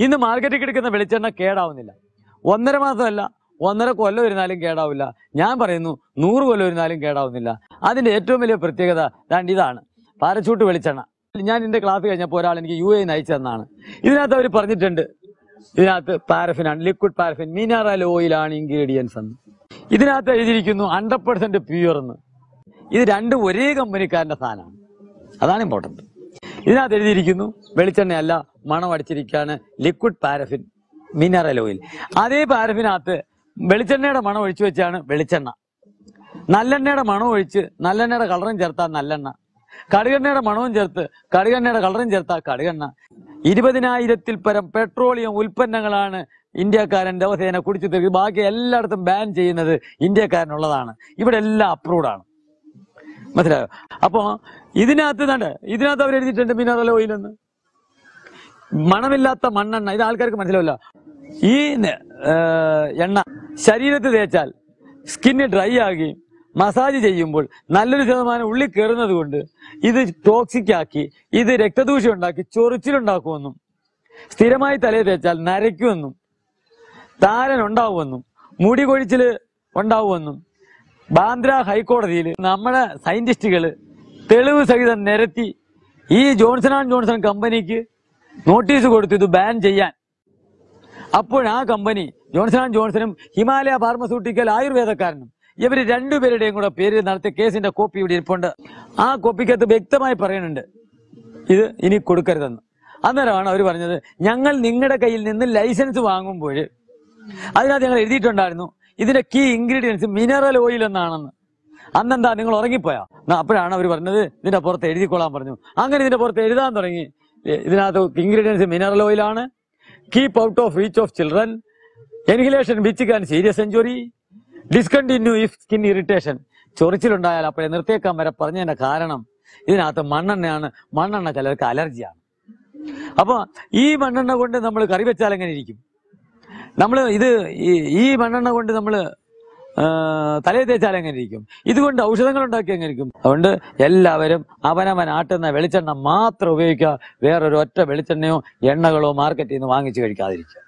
ഇന്ന് മാർക്കറ്റിൽ കിടക്കുന്ന വെളിച്ചെണ്ണ കേടാവുന്നില്ല. 1.5 മാസമല്ല, 1.5 കൊല്ലം ഇരുന്നാലും കേടാവില്ല. ഞാൻ പറയുന്നു 100 കൊല്ലം ഇരുന്നാലും കേടാവുന്നില്ല. അതിന്റെ ഏറ്റവും വലിയ പ്രത്യേകത ഇതാണ്, പാരച്ചൂട്ട് വെളിച്ചെണ്ണ. ഞാൻ എന്റെ ക്ലാസ് കഴിഞ്ഞപ്പോൾ ഒരാൾ എനിക്ക് UAE അയച്ചു തന്നാണ്. ഇതിനകത്ത് അവർ പറഞ്ഞിട്ടുണ്ട്, ഇതിനകത്ത് പാരഫിനാണ്, ലിക്വിഡ് പാരഫിൻ, മിനറൽ ഓയിലാണ് ഇൻഗ്രീഡിയൻസ് എന്ന്. ഇതിനകത്ത് എഴുതിയിരിക്കുന്നു 100% പ്യൂർ എന്ന്. ഇത് രണ്ടും ഒരേ കമ്പനിക്കാരന്റെ സാധനമാണ്, അതാണ് ഇമ്പോർട്ടന്റ്. ഇതിനകത്ത് എഴുതിയിരിക്കുന്നു വെളിച്ചെണ്ണയല്ല, മണം അടിച്ചിരിക്കുകയാണ്, ലിക്വിഡ് പാരഫിൻ, മിനറൽ ഓയിൽ. അതേ പാരഫിനകത്ത് വെളിച്ചെണ്ണയുടെ മണം ഒഴിച്ചു വെച്ചാണ് വെളിച്ചെണ്ണ. നല്ലെണ്ണയുടെ മണം ഒഴിച്ച് നല്ലെണ്ണയുടെ കളറും ചേർത്താൽ നല്ലെണ്ണ. കടുകെണ്ണയുടെ മണവും ചേർത്ത് കടുകെണ്ണയുടെ കളറും ചേർത്താൽ കടുകെണ്ണ. 20,000-ൽ പരം പെട്രോളിയം ഉൽപ്പന്നങ്ങളാണ് ഇന്ത്യക്കാരൻ ദിവസേന കുടിച്ചു തീർക്കുക. ബാക്കി എല്ലായിടത്തും ബാൻ ചെയ്യുന്നത് ഇന്ത്യക്കാരനുള്ളതാണ്. ഇവിടെ എല്ലാം അപ്രൂവ്ഡ് ആണ്. മനസ്സിലായോ? അപ്പോ ഇതിനകത്ത് അവർ എഴുതിയിട്ടുണ്ട് മിനറൽ ഓയിൽ എന്ന്. മണമില്ലാത്ത മണ്ണെണ്ണ, ഇത് ആൾക്കാർക്ക് മനസ്സിലാവില്ല. ഈ എണ്ണ ശരീരത്തിൽ തേച്ചാൽ സ്കിന്ന് ഡ്രൈ ആകുകയും മസാജ് ചെയ്യുമ്പോൾ നല്ലൊരു ശതമാനം ഉള്ളിൽ കയറുന്നത് കൊണ്ട് ഇത് ടോക്സിക് ആക്കി, ഇത് രക്തദൂഷ്യം ഉണ്ടാക്കി ചൊറിച്ചിലുണ്ടാക്കുമെന്നും, സ്ഥിരമായി തലയിൽ തേച്ചാൽ നരയ്ക്കുമെന്നും, താരൻ ഉണ്ടാവുമെന്നും, മുടി കൊഴിച്ചില് ഉണ്ടാവുമെന്നും ബാന്ദ്ര ഹൈക്കോടതിയിൽ നമ്മുടെ സയന്റിസ്റ്റുകള് തെളിവ് സഹിതം നിരത്തി ഈ ജോൺസൺ ആൻഡ് ജോൺസൺ കമ്പനിക്ക് നോട്ടീസ് കൊടുത്തു ഇത് ബാൻ ചെയ്യാൻ. അപ്പോൾ ആ കമ്പനി ജോൺസൺ ആൻഡ് ജോൺസണും ഹിമാലയ ഫാർമസ്യൂട്ടിക്കൽ ആയുർവേദക്കാരനും ഇവര് രണ്ടുപേരുടെയും കൂടെ പേരിൽ നടത്തിയ കേസിന്റെ കോപ്പി ഇവിടെ ഇരിപ്പുണ്ട്. ആ കോപ്പിക്കകത്ത് വ്യക്തമായി പറയുന്നുണ്ട് ഇത് ഇനി കൊടുക്കരുതെന്ന്. അന്നേരമാണ് അവർ പറഞ്ഞത്, ഞങ്ങൾ നിങ്ങളുടെ കയ്യിൽ നിന്ന് ലൈസൻസ് വാങ്ങുമ്പോൾ അതിനകത്ത് ഞങ്ങൾ എഴുതിയിട്ടുണ്ടായിരുന്നു ഇതിന്റെ കീ ഇൻഗ്രീഡിയൻസ് മിനറൽ ഓയിൽ എന്നാണെന്ന്. അന്നെന്താ നിങ്ങൾ ഉറങ്ങിപ്പോയാ? അപ്പോഴാണ് അവർ പറഞ്ഞത് ഇതിന്റെ പുറത്ത് എഴുതിക്കൊള്ളാൻ പറഞ്ഞു. അങ്ങനെ ഇതിന്റെ പുറത്ത് എഴുതാൻ തുടങ്ങി. ഇതിനകത്ത് ഇൻഗ്രീഡിയൻസ് മിനറൽ ഓയിലാണ്, keep out of reach of children, inhalation which can serious century, discontinue if skin irritation, ചൊറിച്ചിലുണ്ടായാൽ അപ്പോഴേ നിർത്തിയേക്കാൻ വരെ പറഞ്ഞതിന്റെ കാരണം ഇതിനകത്ത് മണ്ണെണ്ണയാണ്. മണ്ണെണ്ണ ചിലർക്ക് അലർജിയാണ്. അപ്പൊ ഈ മണ്ണെണ്ണ കൊണ്ട് നമ്മൾ കറി വെച്ചാൽ എങ്ങനെ ഇരിക്കും? ഈ മണ്ണെണ്ണ കൊണ്ട് നമ്മള് തലയിൽ തേച്ചാൽ എങ്ങനെ ഇരിക്കും? ഇതുകൊണ്ട് ഔഷധങ്ങൾ ഉണ്ടാക്കി എങ്ങനെ ഇരിക്കും? അതുകൊണ്ട് എല്ലാവരും അവനവൻ ആട്ടുന്ന വെളിച്ചെണ്ണ മാത്രം ഉപയോഗിക്കുക. വേറൊരു ഒറ്റ വെളിച്ചെണ്ണയോ എണ്ണകളോ മാർക്കറ്റിൽ നിന്ന് വാങ്ങിച്ചു കഴിക്കാതിരിക്കുക.